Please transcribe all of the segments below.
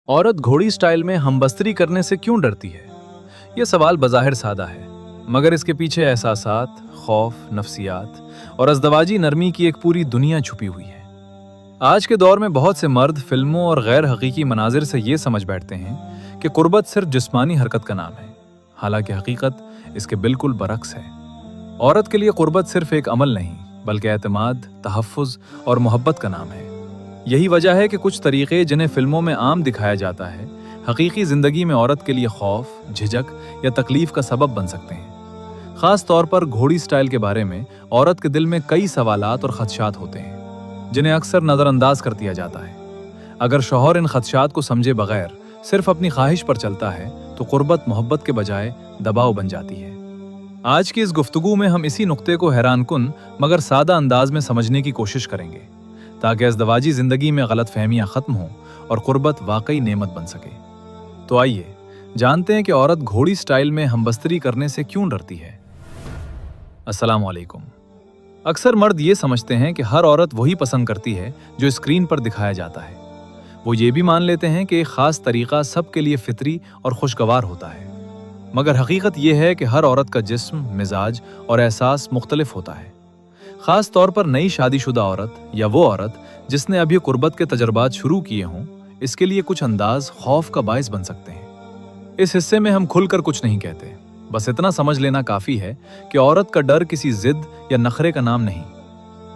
औरत घोड़ी स्टाइल में हमबस्तरी करने से क्यों डरती है? यह सवाल बज़ाहिर सादा है, मगर इसके पीछे एहसासात, खौफ, नफ्सियात और अज़दवाजी नरमी की एक पूरी दुनिया छुपी हुई है। आज के दौर में बहुत से मर्द फिल्मों और गैर हकीकी मनाजिर से ये समझ बैठते हैं कि कुर्बत सिर्फ जिस्मानी हरकत का नाम है, हालांकि हकीकत इसके बिल्कुल बरक्स है। औरत के लिए कुर्बत सिर्फ एक अमल नहीं, बल्कि एतमाद, तहफ़्फ़ुज़ और मोहब्बत का नाम है। यही वजह है कि कुछ तरीक़े जिन्हें फिल्मों में आम दिखाया जाता है, हकीकी ज़िंदगी में औरत के लिए खौफ, झिझक या तकलीफ का सबब बन सकते हैं। ख़ास तौर पर घोड़ी स्टाइल के बारे में औरत के दिल में कई सवालात और खदशात होते हैं, जिन्हें अक्सर नज़रअंदाज कर दिया जाता है। अगर शौहर इन खदशात को समझे बगैर सिर्फ अपनी ख्वाहिश पर चलता है, तो कुर्बत मोहब्बत के बजाय दबाव बन जाती है। आज की इस गुफ्तगू में हम इसी नुक्ते को हैरानकुन मगर सादा अंदाज में समझने की कोशिश करेंगे, ताकि अज़दवाजी ज़िंदगी में गलत फहमियाँ ख़त्म हों और कुर्बत वाकई नेमत बन सके। तो आइए जानते हैं कि औरत घोड़ी स्टाइल में हमबस्तरी करने से क्यों डरती है। अस्सलाम वालेकुम। अक्सर मर्द ये समझते हैं कि हर औरत वही पसंद करती है जो स्क्रीन पर दिखाया जाता है। वो ये भी मान लेते हैं कि एक ख़ास तरीक़ा सबके लिए फितरी और खुशगवार होता है, मगर हकीकत यह है कि हर औरत का जिस्म, मिजाज और एहसास मुख्तलिफ होता है। ख़ास तौर पर नई शादीशुदा औरत या वो औरत जिसने अभी कुर्बत के तजर्बात शुरू किए हों, इसके लिए कुछ अंदाज खौफ का बायस बन सकते हैं। इस हिस्से में हम खुलकर कुछ नहीं कहते, बस इतना समझ लेना काफ़ी है कि औरत का डर किसी जिद या नखरे का नाम नहीं।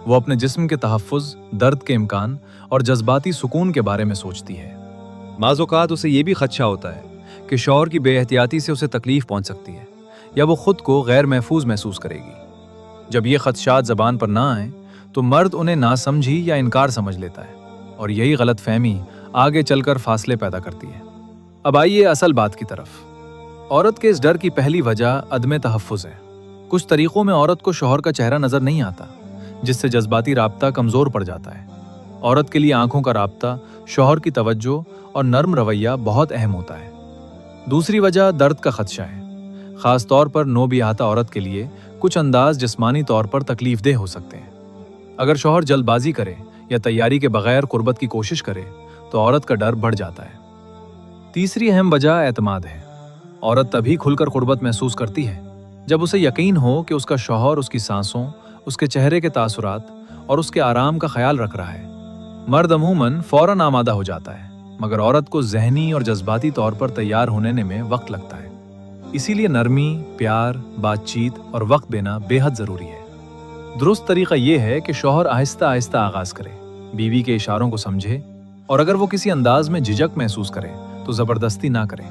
वो अपने जिस्म के तहफ़्फ़ुज़, दर्द के इम्कान और जज्बाती सुकून के बारे में सोचती है। बाज़ औक़ात उसे ये भी खदशा होता है कि शौहर की बेएहतियाती से उसे तकलीफ पहुंच सकती है या वो खुद को गैर महफूज महसूस करेगी। जब ये खदशात ज़बान पर ना आए तो मर्द उन्हें नासमझी या इनकार समझ लेता है, और यही गलत फहमी आगे चलकर फासले पैदा करती है। अब आइए असल बात की तरफ। औरत के इस डर की पहली वजह अदम तहफ़्फ़ुज़ है। कुछ तरीक़ों में औरत को शौहर का चेहरा नज़र नहीं आता, जिससे जज्बाती राब्ता कमज़ोर पड़ जाता है। औरत के लिए आंखों का राब्ता, शौहर की तवज्जो और नर्म रवैया बहुत अहम होता है। दूसरी वजह दर्द का खदशा है। ख़ास तौर पर नोबियाता औरत के लिए कुछ अंदाज जिस्मानी तौर पर तकलीफदेह हो सकते हैं। अगर शौहर जल्दबाजी करे या तैयारी के बगैर कुर्बत की कोशिश करे तो औरत का डर बढ़ जाता है। तीसरी अहम वजह एतमाद है। औरत तभी खुलकर कुर्बत महसूस करती है जब उसे यकीन हो कि उसका शौहर उसकी सांसों, उसके चेहरे के तासुरात और उसके आराम का ख्याल रख रहा है। मर्द अमूमन फौरन आमादा हो जाता है, मगर औरत को ज़हनी और जज्बाती तौर पर तैयार होने में वक्त लगता है। इसीलिए नरमी, प्यार, बातचीत और वक्त देना बेहद ज़रूरी है। दुरुस्त तरीक़ा यह है कि शौहर आहिस्ता आहिस्ता आगाज़ करे, बीवी के इशारों को समझे, और अगर वो किसी अंदाज में झिझक महसूस करे तो ज़बरदस्ती ना करे।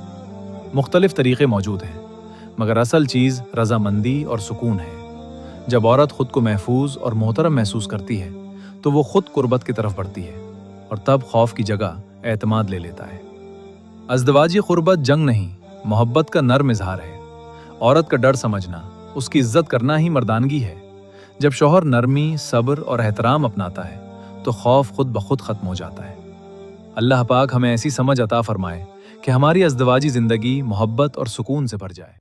मुख्तलिफ तरीक़े मौजूद हैं, मगर असल चीज़ रज़ामंदी और सुकून है। जब औरत ख़ुद को महफूज और मोहतरम महसूस करती है तो वो ख़ुद कुर्बत की तरफ बढ़ती है, और तब खौफ की जगह एतमाद ले लेता है। अज़दवाजी कुर्बत जंग नहीं, मोहब्बत का नर्म इजहार है। औरत का डर समझना, उसकी इज्जत करना ही मर्दानगी है। जब शौहर नरमी, सब्र और एहतराम अपनाता है तो खौफ खुद ब खुद खत्म हो जाता है। अल्लाह पाक हमें ऐसी समझ अता फरमाए कि हमारी अज़दवाजी ज़िंदगी मोहब्बत और सुकून से भर जाए।